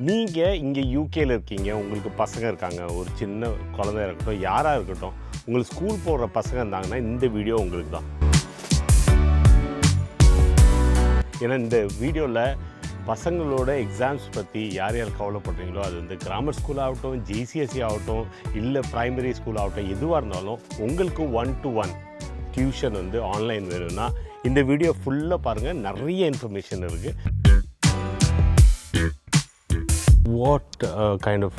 நீங்கள் இங்கே யூகேல இருக்கீங்க, உங்களுக்கு பசங்க இருக்காங்க, ஒரு சின்ன குழந்தை இருக்கட்டும், யாராக இருக்கட்டும், உங்களுக்கு ஸ்கூல் போகிற பசங்க இருந்தாங்கன்னா இந்த வீடியோ உங்களுக்கு தான். ஏன்னா இந்த வீடியோவில் பசங்களோட எக்ஸாம்ஸ் பற்றி யார் யார் கவலைப்படுறீங்களோ, அது வந்து கிராமர் ஸ்கூல் ஆகட்டும், GCSE ஆகட்டும், இல்லை ப்ரைமரி ஸ்கூல் ஆகட்டும், எதுவாக இருந்தாலும் உங்களுக்கு 1-to-1 டியூஷன் வந்து ஆன்லைன் வேணும்னா இந்த வீடியோ ஃபுல்லாக பாருங்கள். நிறைய இன்ஃபர்மேஷன் இருக்குது. What kind of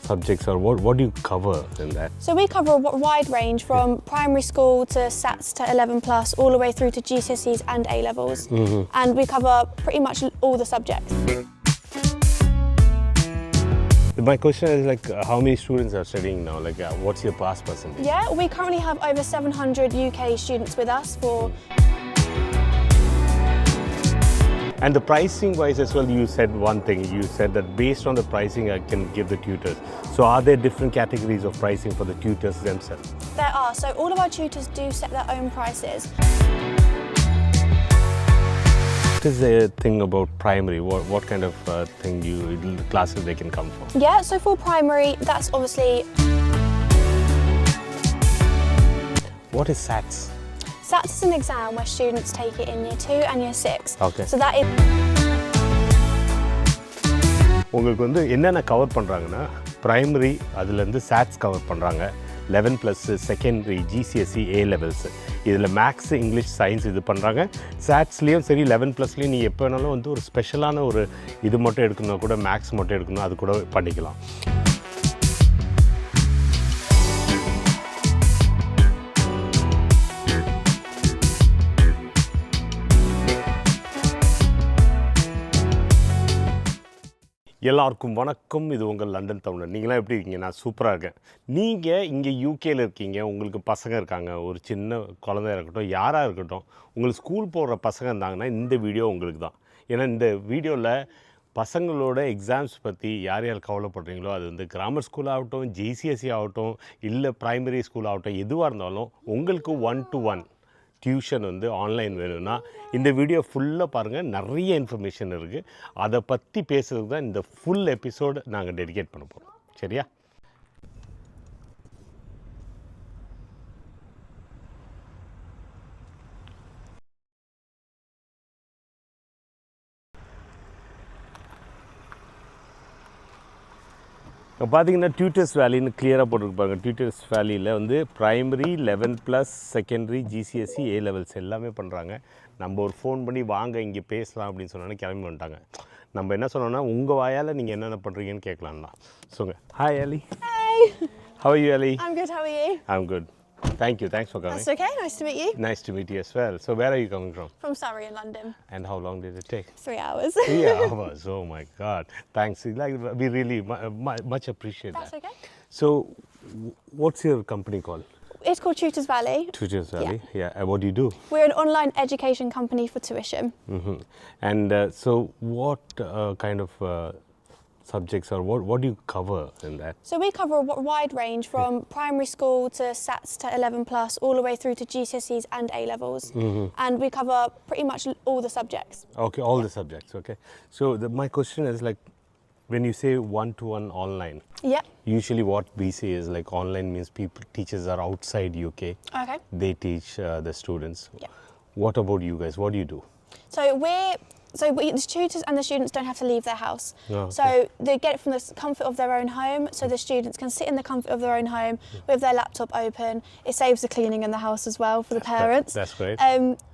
subjects or what do you cover in that? So we cover a wide range from primary school to SATs to 11 plus, all the way through to GCSEs and A levels. And we cover pretty much all the subjects. My question is like how many students are studying now? Like what's your pass percentage? Yeah, we currently have over 700 UK students with us for And the pricing wise as well, you said one thing. You said that based on the pricing, I can give the tutors. So are there different categories of pricing for the tutors themselves? There are. So all of our tutors do set their own prices. What is the thing about primary? What kind of classes they can come from? Yeah, so for primary, that's obviously... What is SATs? SATs is an exam where students take it in year 2 and year 6. Okay. So that is... உங்களுக்கு வந்து என்னென்ன cover பண்ணுறாங்கன்னா primary அதுலேருந்து SATs cover பண்ணுறாங்க, 11+ secondary GCSE A levels, இதில் maths English science இது பண்ணுறாங்க. SATஸ்லேயும் சரி 11+லேயும் நீ எப்போ வேணாலும் வந்து ஒரு ஸ்பெஷலான ஒரு இது மட்டும் எடுக்கணும் கூட, மேக்ஸ் மட்டும் எடுக்கணும், அது கூட பண்ணிக்கலாம். எல்லாருக்கும் வணக்கம். இது உங்கள் லண்டன் தமிழன். நீங்களாம் எப்படி இருக்கீங்க? நான் சூப்பராக இருக்கேன். நீங்கள் இங்கே யூகேல இருக்கீங்க, உங்களுக்கு பசங்க இருக்காங்க, ஒரு சின்ன குழந்தை இருக்கட்டும், யாராக இருக்கட்டும், உங்களுக்கு ஸ்கூல் போகிற பசங்க இருந்தாங்கன்னா இந்த வீடியோ உங்களுக்கு தான். ஏன்னா இந்த வீடியோவில் பசங்களோட எக்ஸாம்ஸ் பற்றி யார் யார் கவலைப்படுறீங்களோ, அது வந்து கிராமர் ஸ்கூல் ஆகட்டும், GCSE ஆகட்டும், இல்லை ப்ரைமரி ஸ்கூல் ஆகட்டும், எதுவாக இருந்தாலும் உங்களுக்கு 1-to-1 டியூஷன் வந்து ஆன்லைன் வேணும்னா இந்த வீடியோ ஃபுல்லாக பாருங்கள். நிறைய இன்ஃபர்மேஷன் இருக்குது. அதை பற்றி பேசுகிறதுக்கு தான் இந்த ஃபுல் எபிசோடு நாங்கள் டெடிகேட் பண்ண போகிறோம். சரியா? இப்போ பார்த்தீங்கன்னா TutorsValleyன்னு கிளியராக போட்டிருப்பாங்க. TutorsValleyயில் வந்து primary 11+ secondary GCSE A levels எல்லாமே பண்ணுறாங்க. நம்ம ஒரு ஃபோன் பண்ணி வாங்க இங்கே பேசலாம் அப்படின்னு சொன்னோன்னா கிளம்பி வந்துட்டாங்க. நம்ம என்ன சொன்னோன்னா உங்கள் வாயால் நீங்கள் என்னென்ன பண்ணுறீங்கன்னு கேட்கலாம்னா சொல்லுங்க. Hi Ali. Hey! How are you, Ali? I'm good, how are you? I'm good. Thank you. Thanks for coming. That's okay, nice to meet you. Nice to meet you as well. So where are you coming from? From Surrey in London. And how long did it take? 3 hours. 3 hours. Oh my God. Thanks. Like, we really much appreciate That's that. okay. So what's your company called? It's called TutorsValley. TutorsValley. Yeah. And what do you do? We're an online education company for tuition. And so what kind of subjects or what do you cover in that? So we cover a wide range from primary school to SATs to 11 plus, all the way through to GCSEs and A levels. And we cover pretty much all the subjects. Okay, all the subjects. Okay. So my question is like, when you say 1-to-1 online, Yeah. usually what we say is like online means teachers are outside UK. Okay. They teach the students. Yeah. What about you guys? What do you do? So the tutors and the students don't have to leave their house. Oh, okay. So they get it from the comfort of their own home. So the students can sit in the comfort of their own home with their laptop open. It saves the cleaning in the house as well for the parents. That's great.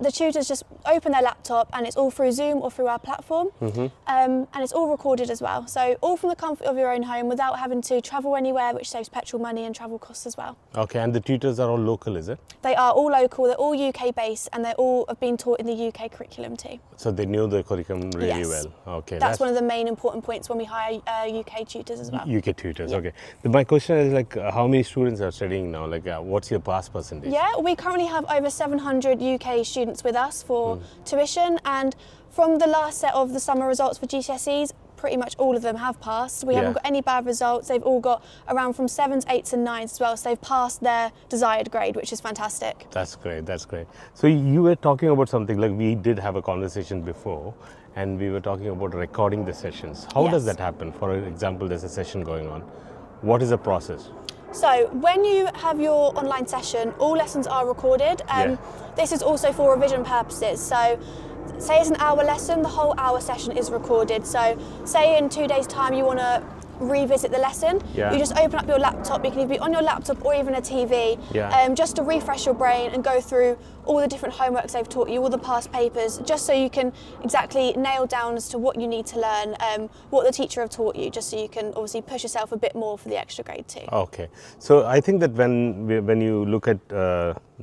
The tutors just open their laptop and it's all through Zoom or through our platform. And it's all recorded as well. So all from the comfort of your own home without having to travel anywhere, which saves petrol money and travel costs as well. Okay, and the tutors are all local, is it? They are all local, they're all UK based, and they all have been taught in the UK curriculum too. So they knew the curriculum really Yes. well. Okay, That's one of the main important points when we hire UK tutors as well. UK tutors. Okay. My question is like how many students are studying now? Like what's your pass percentage? Yeah, we currently have over 700 UK students with us for tuition, and from the last set of the summer results for GCSEs, pretty much all of them have passed. We haven't got any bad results. They've all got around from 7s, 8s and 9s as well, so they've passed their desired grade, which is fantastic. That's great, that's great. So you were talking about something like we did have a conversation before, and we were talking about recording the sessions. How does Yes. that happen? For example, there's a session going on. What is the process? So when you have your online session, all lessons are recorded. This is also for revision purposes. So say it's an hour lesson, the whole hour session is recorded. So say in 2 days' time you want to revisit the lesson, you just open up your laptop. You can either be on your laptop or even a TV, just to refresh your brain and go through all the different homeworks they've taught you, all the past papers, just so you can exactly nail down as to what you need to learn, what the teacher have taught you, just so you can obviously push yourself a bit more for the extra grade too. Okay, so I think that when you look at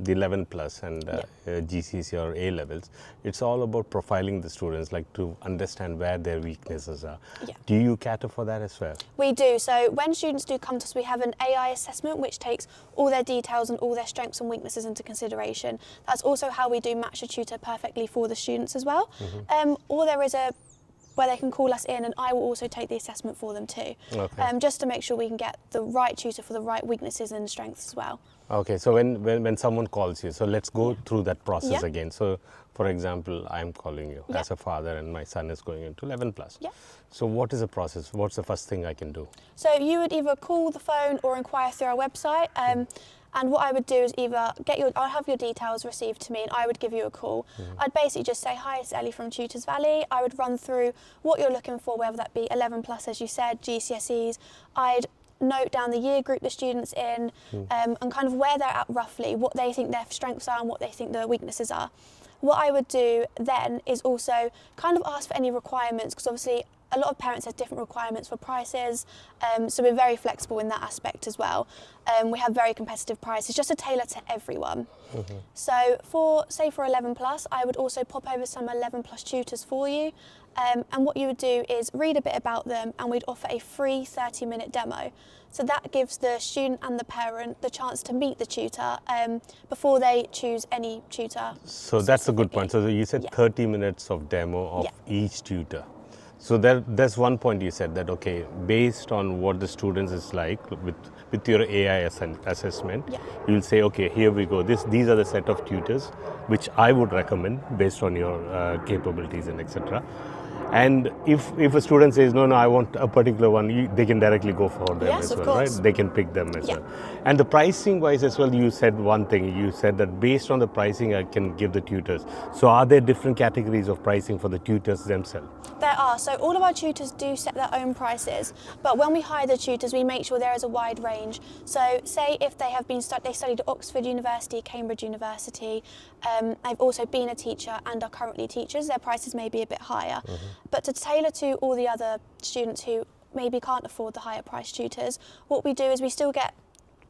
the 11 plus and GCSE or A levels, it's all about profiling the students, like to understand where their weaknesses are. Do you cater for that as well? We do. So when students do come to us, we have an AI assessment which takes all their details and all their strengths and weaknesses into consideration. That's also how we do match a tutor perfectly for the students as well. Or there is where they can call us in, and I will also take the assessment for them too, just to make sure we can get the right tutor for the right weaknesses and strengths as well. Okay, so when someone calls you, so let's go through that process again. So for example, I'm calling you as a father and my son is going into 11 plus. So what is the process? What's the first thing I can do? So you would either call the phone or inquire through our website. And what I would do is either I'll have your details received to me and I would give you a call. I'd basically just say, hi, it's Ellie from TutorsValley. I would run through what you're looking for, whether that be 11 plus, as you said, GCSEs. I'd note down the year group the students in, and kind of where they're at roughly, what they think their strengths are and what they think their weaknesses are. What I would do then is also kind of ask for any requirements, because obviously a lot of parents have different requirements for prices, so we're very flexible in that aspect as well. We have very competitive prices just to tailor to everyone. So for 11 plus, I would also pop over some 11 plus tutors for you. And what you would do is read a bit about them, and we'd offer a free 30-minute demo. So that gives the student and the parent the chance to meet the tutor before they choose any tutor. So that's a good point. So you said 30 minutes of demo of each tutor. So there's one point you said that, okay, based on what the students is like with your AI assessment, you'll say, okay, here we go. These are the set of tutors which I would recommend based on your capabilities and etc. And if a student says, no, I want a particular one, they can directly go for them as well, right? They can pick them as well. And the pricing wise as well, you said one thing. You said that based on the pricing, I can give the tutors. So are there different categories of pricing for the tutors themselves? There are. So all of our tutors do set their own prices, but when we hire the tutors, we make sure there is a wide range. So say if they have they studied at Oxford University, Cambridge University, they've also been a teacher and are currently teachers, their prices may be a bit higher. But to tailor to all the other students who maybe can't afford the higher price tutors, what we do is we still get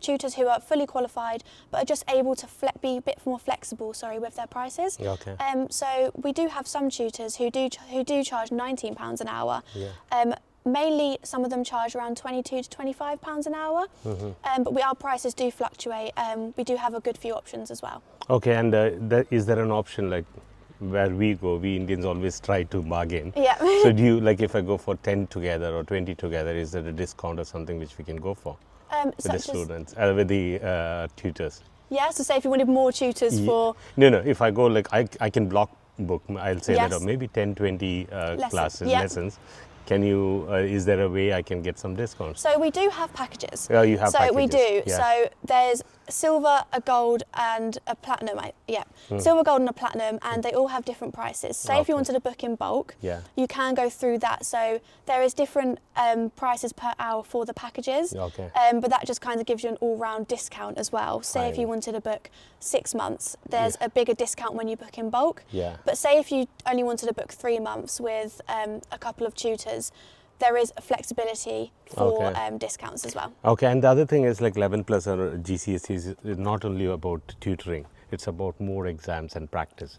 tutors who are fully qualified but are just able to be a bit more flexible, with their prices. So we do have some tutors who do charge £19 an hour. Mainly, some of them charge around £22 to £25 an hour, but our prices do fluctuate. We do have a good few options as well. Okay, and is there an option like where we Indians always try to bargain? So do you, like if I go for 10 together or 20 together, is there a discount or something which we can go for with the students, with the tutors? Yeah, so say if you wanted more tutors for... No, if I go like, I can block book, I'll say that, or maybe 10, 20 lessons. Can you, is there a way I can get some discounts? So we do have packages. Oh, you have packages. So we do. So there's silver, a gold and a platinum. Silver, gold and a platinum, and they all have different prices. Say if you wanted to book in bulk, you can go through that. So there is different prices per hour for the packages, but that just kind of gives you an all-round discount as well. Say if you wanted to book 6 months, there's a bigger discount when you book in bulk. But say if you only wanted to book 3 months with a couple of tutors, there is flexibility for discounts as well. Okay, and the other thing is like 11 plus or GCSEs is not only about tutoring, it's about more exams and practice.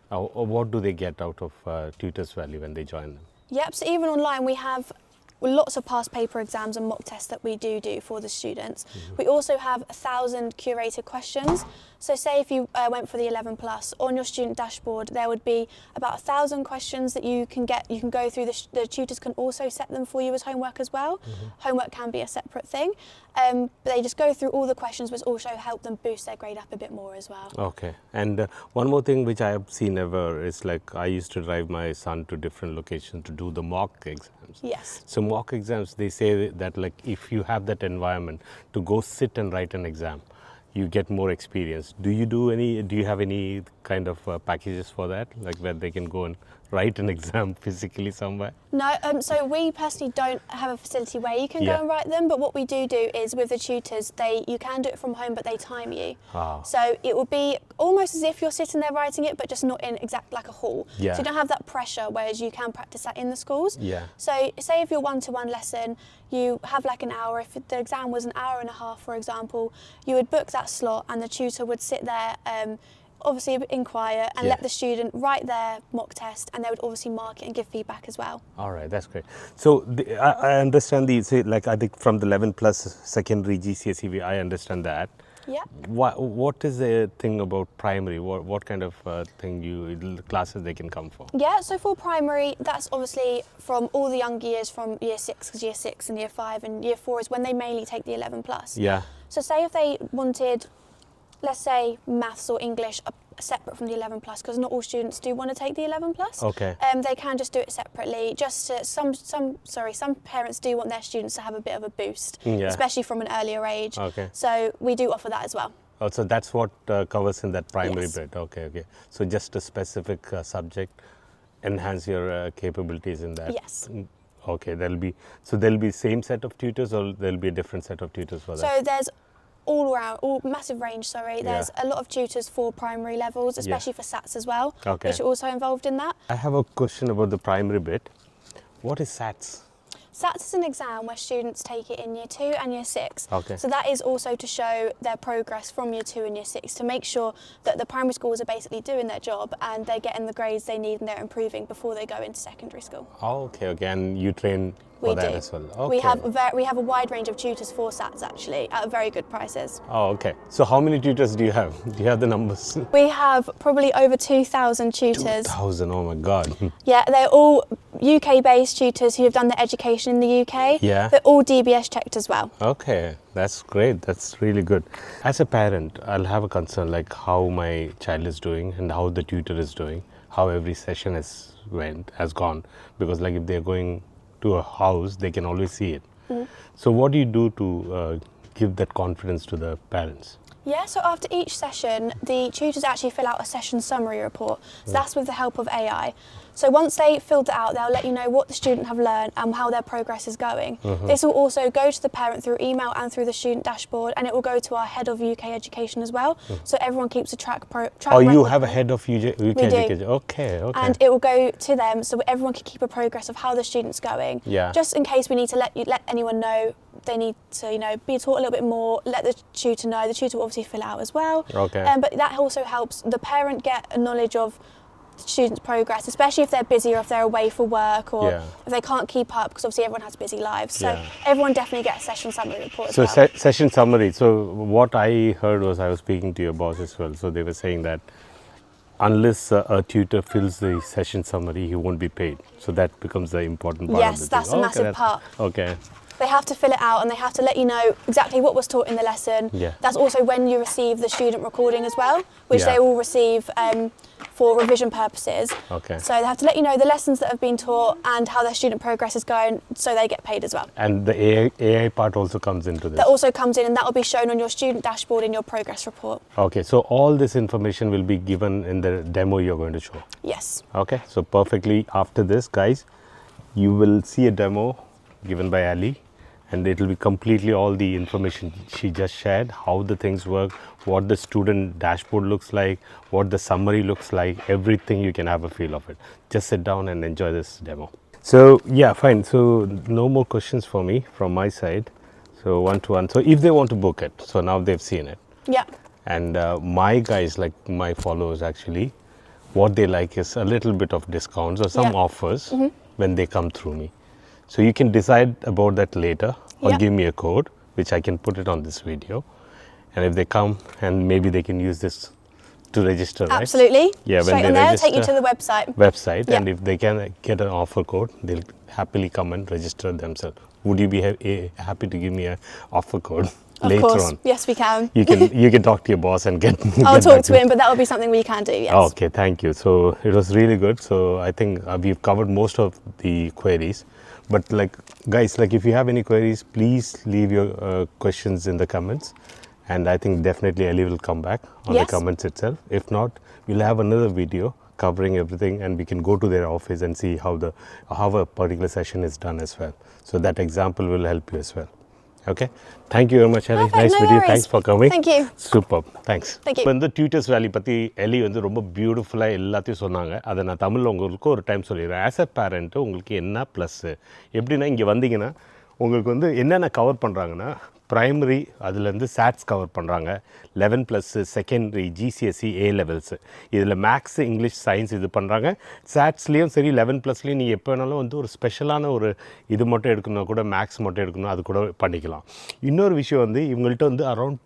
What do they get out of TutorsValley when they join them? So even online we have lots of past paper exams and mock tests that we do for the students. We also have 1,000 curated questions. So say if you went for the 11 plus, on your student dashboard there would be about 1,000 questions that you can go through. The tutors can also set them for you as homework as well. Homework can be a separate thing, but they just go through all the questions, which also help them boost their grade up a bit more as well. Okay, and one more thing which I have seen ever is like I used to drive my son to different locations to do the mock exams. Yes. So mock exams, they say that like if you have that environment to go sit and write an exam, you get more experience. Do you have any kind of packages for that, like where they can go and write an exam physically somewhere? No, so we personally don't have a facility where you can Yeah. go and write them, but what we do is with the tutors, you can do it from home, but they time you. Ah. So it will be almost as if you're sitting there writing it, but just not in exact like a hall. Yeah. So you don't have that pressure, whereas you can practice that in the schools. Yeah. So say if you're one-to-one lesson, you have like an hour. If the exam was an hour and a half, for example, you would book that slot and the tutor would sit there, obviously in quiet, and Yeah. let the student write their mock test, and they would obviously mark it and give feedback as well. All right, that's great. So I understand like I think from the 11 plus secondary GCSE, I understand that. Yeah. What is the thing about primary? What kind of classes they can come for? Yeah, so for primary, that's obviously from all the young years, from year 6, because year 6 and year 5 and year 4 is when they mainly take the 11 plus. Yeah. So say if they wanted, let's say, maths or English separate from the 11 plus, because not all students do want to take the 11 plus. Okay. They can just do it separately. Just to, some parents do want their students to have a bit of a boost, Yeah. especially from an earlier age. Okay. So we do offer that as well. Oh, so that's what covers in that primary Yes. bit. Okay, okay. So just a specific subject, enhance your capabilities in that. Yes. Okay, there'll be same set of tutors, or there'll be a different set of tutors for that? So there's massive range, sorry. There's a lot of tutors for primary levels, especially for SATs as well, Okay. which are also involved in that. I have a question about the primary bit. What is SATs? SATs is an exam where students take it in year 2 and year 6. Okay. So that is also to show their progress from year 2 and year 6, to make sure that the primary schools are basically doing their job and they're getting the grades they need and they're improving before they go into secondary school. Oh, okay, okay. And you train for We that do. as well? Okay. We have a wide range of tutors for SATs actually, at very good prices. Oh, okay. So how many tutors do you have? Do you have the numbers? We have probably over 2,000 tutors. 2,000, oh my God. Yeah, they're all UK-based tutors who have done their education in the UK. Yeah. They're all DBS checked as well. Okay, that's great. That's really good. As a parent, I'll have a concern like how my child is doing and how the tutor is doing, how every session has gone. Because like if they're going to a house, they can always see it. So what do you do to give that confidence to the parents? Yeah, so after each session, the tutors actually fill out a session summary report. So that's with the help of AI. So once they filled it out, they'll let you know what the student have learned and how their progress is going. This will also go to the parent through email and through the student dashboard, and it will go to our head of UK education as well. So everyone keeps a track Oh, you record. have a head of UK We do. education? Okay, okay. And it will go to them, so everyone can keep a progress of how the student's going. Yeah. Just in case we need to let anyone know they need to, be taught a little bit more. Let the tutor know. The tutor will obviously fill out as well. Okay. But that also helps the parent get a knowledge of the student's progress, especially if they're busy or if they're away for work or Yeah. if they can't keep up, because obviously everyone has busy lives. So Yeah. everyone definitely gets a session summary report as So well. session summary. So what I heard was, I was speaking to your boss as well. So they were saying that unless a tutor fills the session summary, he won't be paid. So that becomes the important part of Yes, the that's thing. a massive that's- part. Okay. They have to fill it out and they have to let you know exactly what was taught in the lesson. Yeah. That's also when you receive the student recording as well, which Yeah. they will receive for revision purposes. Okay. So they have to let you know the lessons that have been taught and how their student progress is going, so they get paid as well. And the AI part also comes into this. That also comes in, and that will be shown on your student dashboard in your progress report. Okay, so all this information will be given in the demo you're going to show. Yes. Okay, so perfectly after this, guys, you will see a demo given by Ali, and it will be completely all the information she just shared, how the things work, what the student dashboard looks like, what the summary looks like, everything. You can have a feel of it. Just sit down and enjoy this demo. So yeah, fine. So no more questions for me from my side. So one-to-one. So if they want to book it, so now they've seen it. Yeah. And my guys, like my followers actually, what they like is a little bit of discounts or some Yeah. offers when they come through me. So you can decide about that later, or Yeah. give me a code, which I can put it on this video. And if they come, and maybe they can use this to register, right? Absolutely. Yeah, Straight on there, take you to the website. And if they can get an offer code, they'll happily come and register themselves. Would you be happy to give me an offer code later Of course. on? Yes, we can. You can talk to your boss and get. I'll get talk back to him, but that will be something we can do, yes. Okay, thank you. So it was really good. So I think we've covered most of the queries. But like guys, like if you have any queries, please leave your questions in the comments. And I think definitely Ellie will come back on the comments itself. If not, we'll have another video covering everything, and we can go to their office and see how a particular session is done as well. So that example will help you as well. Okay. Thank you very much, Ellie. Perfect, Nice no video. worries. Thanks for coming. Thank you. Superb. Thanks. Thank you. இப்போ இந்த tutors வேலி பற்றி எலி வந்து ரொம்ப பியூட்டிஃபுல்லாக எல்லாத்தையும் சொன்னாங்க. அதை நான் தமிழில் உங்களுக்கு ஒரு டைம் சொல்லிடுறேன். ஆஸ் அ பேரண்ட்டு உங்களுக்கு என்ன ப்ளஸ்ஸு எப்படின்னா, இங்கே வந்தீங்கன்னா உங்களுக்கு வந்து என்னென்ன கவர் பண்ணுறாங்கன்னா, ப்ரைமரி அதுலேருந்து சாட்ஸ் கவர் பண்ணுறாங்க, 11+ செகண்டரி GCSE A லெவல்ஸு, இதில் மேக்ஸ் இங்கிலீஷ் சயின்ஸ் இது பண்ணுறாங்க. சாட்ஸ்லேயும் சரி 11+லேயும் நீங்கள் எப்போ வேணாலும் வந்து ஒரு ஸ்பெஷலான ஒரு இது மட்டும் எடுக்கணும், கூட மேக்ஸ் மட்டும் எடுக்கணும், அது கூட பண்ணிக்கலாம். இன்னொரு விஷயம் வந்து இவங்கள்ட்ட வந்து அரௌண்ட்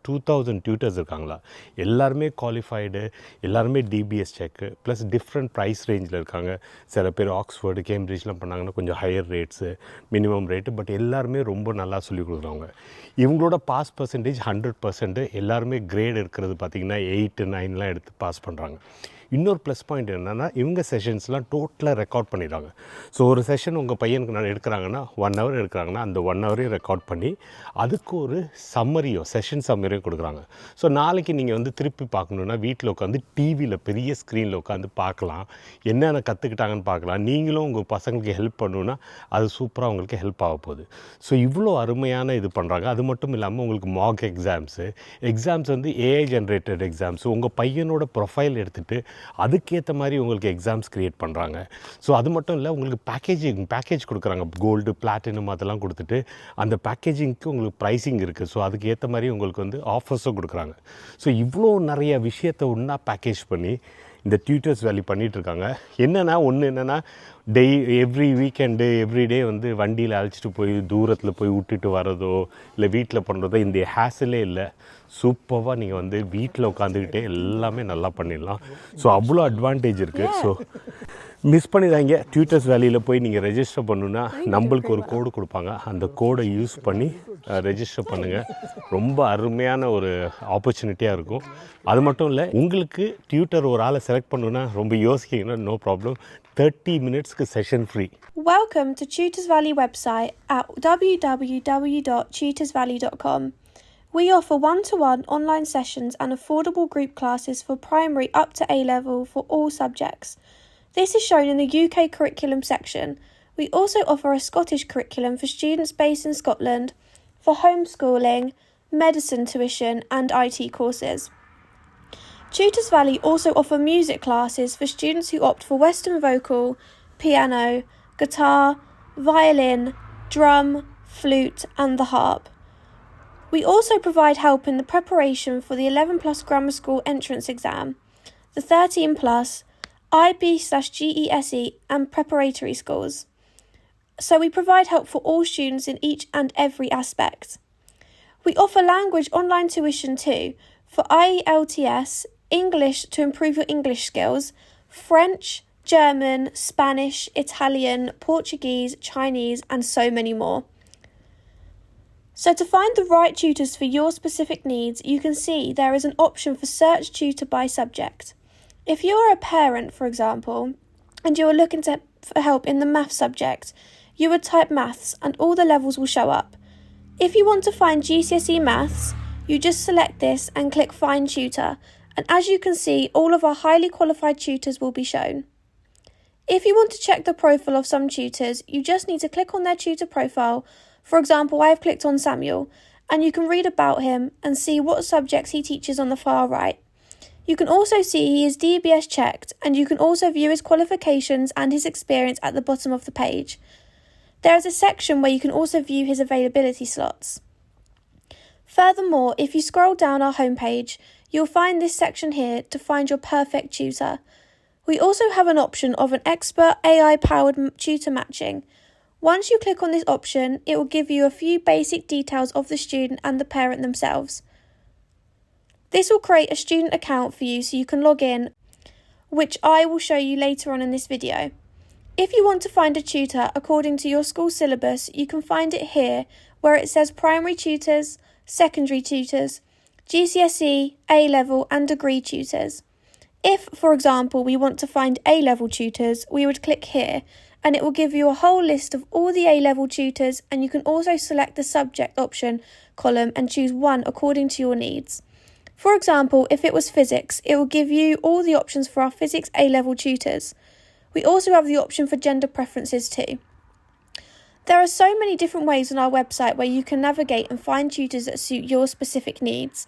2000 டியூட்டர்ஸ் இருக்காங்களா. எல்லாருமே குவாலிஃபைடு, எல்லாருமே DBS செக்கு, ப்ளஸ் டிஃப்ரெண்ட் ப்ரைஸ் ரேஞ்சில் இருக்காங்க. சில பேர் ஆக்ஸ்ஃபோர்டு கேம்பிரிட்ஜ்லாம் பண்ணாங்கன்னா கொஞ்சம் higher rates, minimum rate, but எல்லாருமே ரொம்ப நல்லா சொல்லிக் கொடுக்குறாங்க. இவங்களோட பாஸ் பர்சன்டேஜ் 100%. எல்லாருமே கிரேட் இருக்கிறது பார்த்திங்கன்னா 8, 9லாம் எடுத்து பாஸ் பண்ணுறாங்க. இன்னொரு ப்ளஸ் பாயிண்ட் என்னென்னா, இவங்க செஷன்ஸ்லாம் டோட்டலாக ரெக்கார்ட் பண்ணிடுறாங்க. ஸோ ஒரு செஷன் உங்கள் பையனுக்கு நான் எடுக்கிறாங்கன்னா 1 hour எடுக்கிறாங்கன்னா அந்த 1 hour ரெக்கார்ட் பண்ணி அதுக்கு ஒரு செஷன் சம்மரியும் கொடுக்குறாங்க. ஸோ நாளைக்கு நீங்கள் வந்து திருப்பி பார்க்கணுன்னா வீட்டில் உட்காந்து டிவியில் பெரிய ஸ்க்ரீனில் உட்காந்து பார்க்கலாம், என்னென்ன கற்றுக்கிட்டாங்கன்னு பார்க்கலாம். நீங்களும் உங்கள் பசங்களுக்கு ஹெல்ப் பண்ணணுன்னா அது சூப்பராக உங்களுக்கு ஹெல்ப் ஆக போகுது. ஸோ இவ்வளோ அருமையான இது பண்ணுறாங்க. அது மட்டும் இல்லாமல் உங்களுக்கு மாக் எக்ஸாம்ஸ் வந்து AI ஜென்ரேட்டட் எக்ஸாம்ஸ், உங்கள் பையனோட ப்ரொஃபைல் எடுத்துகிட்டு அதுக்கேற்ற மாதிரி உங்களுக்கு எக்ஸாம்ஸ் க்ரியேட் பண்ணுறாங்க. ஸோ அது மட்டும் இல்லை, உங்களுக்கு பேக்கேஜ் கொடுக்குறாங்க. கோல்டு, பிளாட்டினம் அதெல்லாம் கொடுத்துட்டு அந்த பேக்கேஜிங்க்கு உங்களுக்கு ப்ரைஸிங் இருக்குது. ஸோ அதுக்கு ஏற்ற மாதிரி உங்களுக்கு வந்து ஆஃபர்ஸும் கொடுக்குறாங்க. ஸோ இவ்வளோ நிறைய விஷயத்தை ஒன்றா பேக்கேஜ் பண்ணி இந்த டியூட்டர்ஸ் வேலி பண்ணிகிட்ருக்காங்க. என்னென்னா எவ்ரி வீக்கெண்டு எவ்ரிடே வந்து வண்டியில் அழைச்சிட்டு போய் தூரத்தில் போய் விட்டுட்டு வரதோ இல்லை வீட்டில் பண்ணுறதோ இந்த ஹேஸலே இல்லை. சூப்பராக நீங்கள் வந்து வீட்டில் உட்காந்துக்கிட்டே எல்லாமே நல்லா பண்ணிடலாம். ஸோ அவ்வளோ அட்வான்டேஜ் இருக்குது. So miss பண்ணிடாங்க. டியூட்டர்ஸ் வேலியில் போய் நீங்கள் ரெஜிஸ்டர் பண்ணணுன்னா நம்மளுக்கு ஒரு கோடு கொடுப்பாங்க. அந்த கோடை யூஸ் பண்ணி ரெஜிஸ்டர் பண்ணுங்கள். ரொம்ப அருமையான ஒரு ஆப்பர்ச்சுனிட்டியாக இருக்கும். அது மட்டும் இல்லை, உங்களுக்கு டியூட்டர் ஒரு ஆளை செலக்ட் பண்ணணுன்னா ரொம்ப யோசிக்கிங்கன்னா நோ ப்ராப்ளம், 30 minutesக்கு session free. Welcome to TutorsValley website at www.tutorsvalley.com. We offer one-to-one online sessions and affordable group classes for primary up to A-level for all subjects. This is shown in the UK curriculum section. We also offer a Scottish curriculum for students based in Scotland, for homeschooling, medicine tuition and IT courses. TutorsValley also offer music classes for students who opt for Western vocal, piano, guitar, violin, drum, flute and the harp. We also provide help in the preparation for the 11+ grammar school entrance exam, the 13+, IB/GCSE and preparatory schools. So we provide help for all students in each and every aspect. We offer language online tuition too, for IELTS, English to improve your English skills, French, German, Spanish, Italian, Portuguese, Chinese and so many more. So to find the right tutors for your specific needs, you can see there is an option for search tutor by subject. If you are a parent, for example, and you are looking for help in the maths subject, you would type maths and all the levels will show up. If you want to find GCSE maths, you just select this and click find tutor, and as you can see, all of our highly qualified tutors will be shown. If you want to check the profile of some tutors, you just need to click on their tutor profile. For example, I have clicked on Samuel, and you can read about him and see what subjects he teaches on the far right. You can also see he is DBS checked, and you can also view his qualifications and his experience at the bottom of the page. There is a section where you can also view his availability slots. Furthermore, if you scroll down our homepage, you'll find this section here to find your perfect tutor. We also have an option of an expert AI-powered tutor matching. Once you click on this option, it will give you a few basic details of the student and the parent themselves. This will create a student account for you so you can log in, which I will show you later on in this video. If you want to find a tutor according to your school syllabus, you can find it here where it says primary tutors, secondary tutors, GCSE, A-level and degree tutors. If, for example, we want to find A-level tutors, we would click here and it will give you a whole list of all the A-level tutors, and you can also select the subject option column and choose one according to your needs. For example, if it was physics, it will give you all the options for our physics A-level tutors. We also have the option for gender preferences too. There are so many different ways on our website where you can navigate and find tutors that suit your specific needs.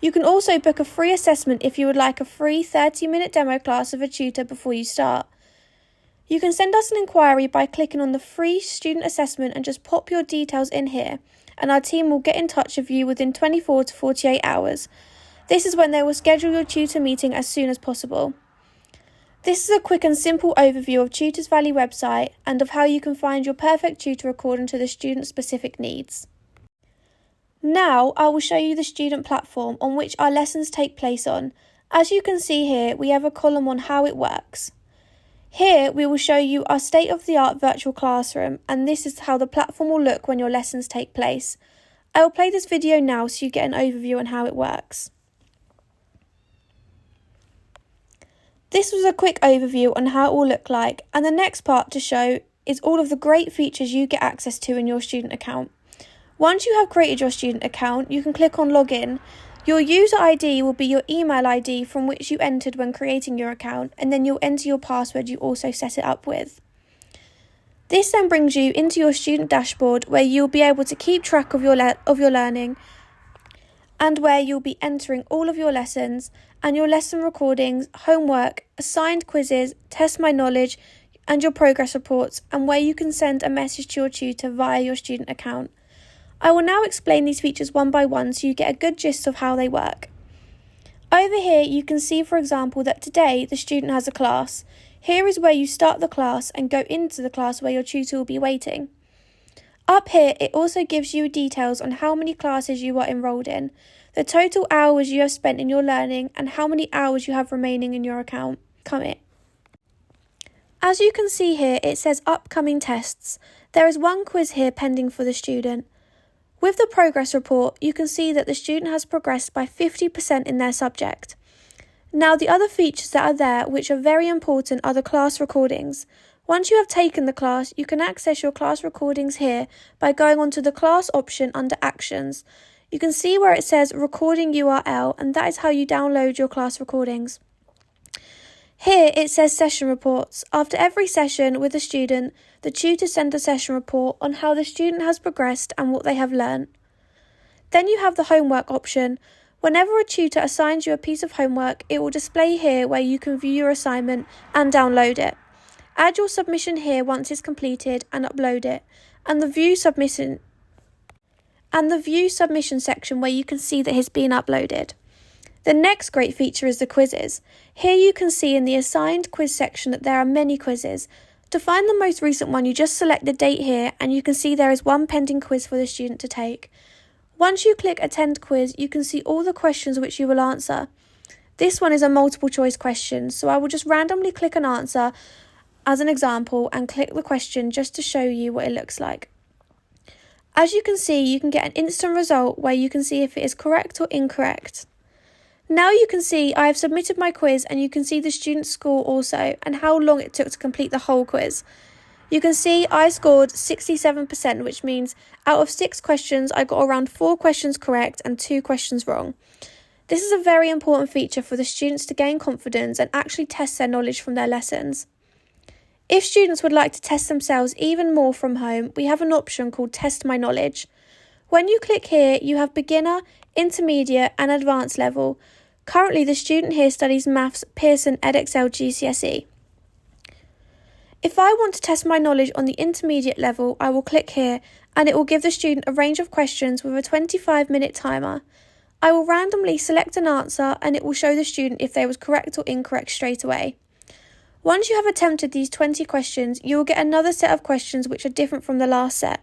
You can also book a free assessment if you would like a free 30-minute demo class of a tutor before you start. You can send us an inquiry by clicking on the free student assessment and just pop your details in here, and our team will get in touch with you within 24 to 48 hours. This is when they will schedule your tutor meeting as soon as possible. This is a quick and simple overview of TutorsValley website and of how you can find your perfect tutor according to the student's specific needs. Now I will show you the student platform on which our lessons take place on. As you can see here, we have a column on how it works. Here we will show you our state-of-the-art virtual classroom, and this is how the platform will look when your lessons take place. I will play this video now so you get an overview on how it works. This was a quick overview on how it will look like, and the next part to show is all of the great features you get access to in your student account. Once you have created your student account, you can click on Login. Your user ID will be your email ID from which you entered when creating your account, and then you'll enter your password you also set it up with. This then brings you into your student dashboard where you'll be able to keep track of your learning, and where you'll be entering all of your lessons and your lesson recordings, homework, assigned quizzes, test my knowledge and your progress reports, and where you can send a message to your tutor via your student account. I will now explain these features one by one so you get a good gist of how they work. Over here you can see, for example, that today the student has a class. Here is where you start the class and go into the class where your tutor will be waiting. Up here it also gives you details on how many classes you are enrolled in, the total hours you have spent in your learning and how many hours you have remaining in your account. As you can see here, it says upcoming tests. There is one quiz here pending for the student. With the progress report, you can see that the student has progressed by 50% in their subject. Now, the other features that are there, which are very important, are the class recordings. Once you have taken the class, you can access your class recordings here by going onto the class option under Actions. You can see where it says Recording URL, and that is how you download your class recordings. Here it says Session Reports. After every session with a student, the tutor sends a session report on how the student has progressed and what they have learnt. Then you have the homework option. Whenever a tutor assigns you a piece of homework, it will display here where you can view your assignment and download it. Add your submission here once it's completed and upload it, and the view submission section where you can see that it's been uploaded. The next great feature is the quizzes. Here you can see in the assigned quiz section that there are many quizzes. To find the most recent one, you just select the date here and you can see there is one pending quiz for the student to take. Once you click Attend Quiz, you can see all the questions which you will answer. This one is a multiple choice question, so I will just randomly click an answer as an example and click the question just to show you what it looks like. As you can see, you can get an instant result where you can see if it is correct or incorrect. Now you can see I have submitted my quiz, and you can see the student's score also and how long it took to complete the whole quiz. You can see I scored 67%, which means out of 6 questions I got around 4 questions correct and 2 questions wrong. This is a very important feature for the students to gain confidence and actually test their knowledge from their lessons. If students would like to test themselves even more from home, we have an option called Test My Knowledge. When you click here, you have beginner, intermediate and advanced level. Currently, the student here studies Maths, Pearson, Edexcel, GCSE. If I want to test my knowledge on the intermediate level, I will click here and it will give the student a range of questions with a 25-minute timer. I will randomly select an answer and it will show the student if they was correct or incorrect straight away. Once you have attempted these 20 questions, you will get another set of questions which are different from the last set.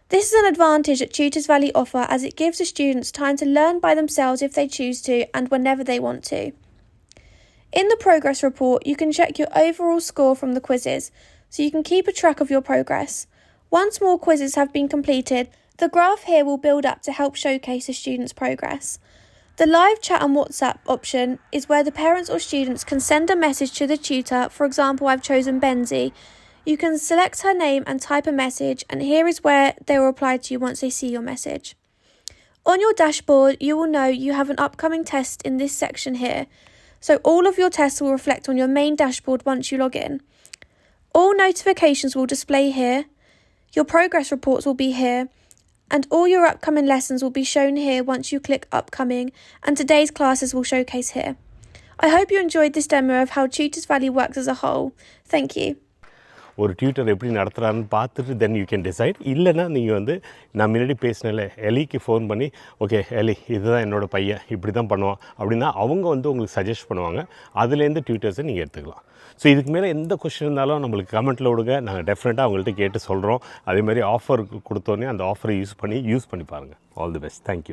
This is an advantage that TutorsValley offer as it gives the students time to learn by themselves if they choose to and whenever they want to. In the progress report, you can check your overall score from the quizzes, so you can keep a track of your progress. Once more quizzes have been completed, the graph here will build up to help showcase a student's progress. The live chat on WhatsApp option is where the parents or students can send a message to the tutor. For example, I've chosen Benzie. You can select her name and type a message, and here is where they will reply to you once they see your message. On your dashboard, you will know you have an upcoming test in this section here. So all of your tests will reflect on your main dashboard once you log in. All notifications will display here, your progress reports will be here, and all your upcoming lessons will be shown here once you click upcoming, and today's classes will showcase here. I hope you enjoyed this demo of how TutorsValley works as a whole. Thank you. ஒரு tutor எப்படி நடத்துகிறான்னு பார்த்துட்டு then you can decide. இல்லைன்னா நீங்கள் வந்து நான் முன்னாடி பேசினேன்ல எலிக்கு phone பண்ணி ஓகே எலி இதுதான் என்னோடய பையன் இப்படி தான் பண்ணுவான் அப்படின்னா அவங்க வந்து உங்களுக்கு சஜஸ்ட் பண்ணுவாங்க. அதுலேருந்து டியூட்டர்ஸை நீங்கள் எடுத்துக்கலாம். ஸோ இதுக்கு மேலே எந்த கொஸ்டின் இருந்தாலும் நம்மளுக்கு கமெண்ட்டில் விடுங்க, நாங்கள் டெஃபினட்டாக அவங்கள்ட்ட கேட்டு சொல்கிறோம். அதேமாதிரி ஆஃபர் கொடுத்தோன்னே அந்த ஆஃபரை யூஸ் பண்ணி பாருங்கள். All the best. தேங்க்யூ.